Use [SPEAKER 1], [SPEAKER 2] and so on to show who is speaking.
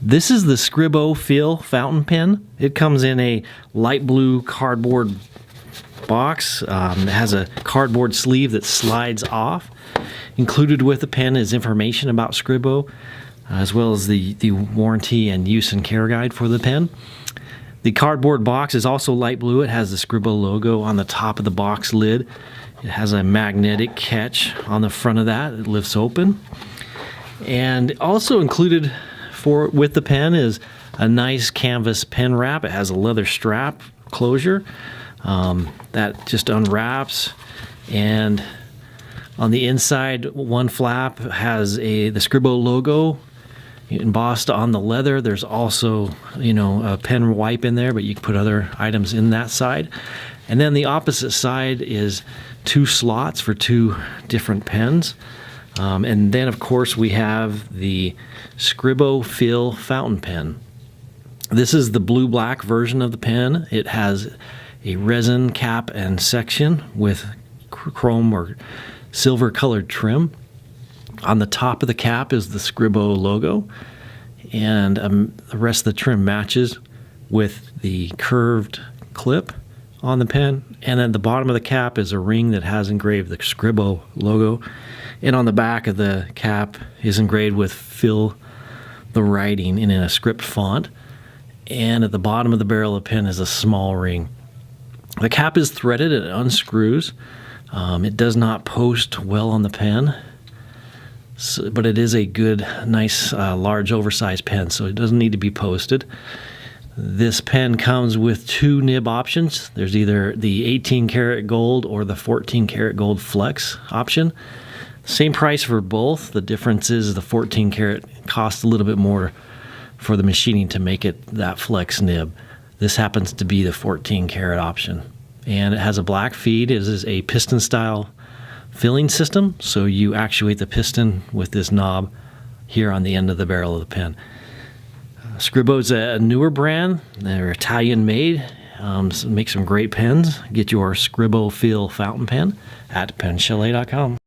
[SPEAKER 1] This is the Scribo Feel fountain pen. It comes in a light blue cardboard box. It has a cardboard sleeve that slides off. Included with the pen is information about Scribo, as well as the warranty and use and care guide for the pen. The cardboard box is also light blue. It has the Scribo logo on the top of the box lid. It has a magnetic catch on the front of that. It lifts open. And also included with the pen is a nice canvas pen wrap. It has a leather strap closure that just unwraps, and on the inside one flap has the Scribo logo embossed on the leather. There's also a pen wipe in there, but you can put other items in that side. And then the opposite side is 2 slots for 2 different pens. And then, of course, we have the Scribo Feel fountain pen. This is the blue-black version of the pen. It has a resin cap and section with chrome or silver-colored trim. On the top of the cap is the Scribo logo, and the rest of the trim matches with the curved clip on the pen. And at the bottom of the cap is a ring that has engraved the Scribo logo. And on the back of the cap is engraved with "Fill the writing" in a script font. And at the bottom of the barrel of the pen is a small ring. The cap is threaded, it unscrews. It does not post well on the pen, but it is a good, nice, large, oversized pen, so it doesn't need to be posted. This pen comes with 2 nib options. There's either the 18 karat gold or the 14 karat gold flex option. Same price for both. The difference is the 14 karat costs a little bit more for the machining to make it that flex nib. This happens to be the 14 karat option. And it has a black feed. It is a piston style filling system, so you actuate the piston with this knob here on the end of the barrel of the pen. Scribo is a newer brand. They're Italian made. Make some great pens. Get your Scribo Feel fountain pen at penchalet.com.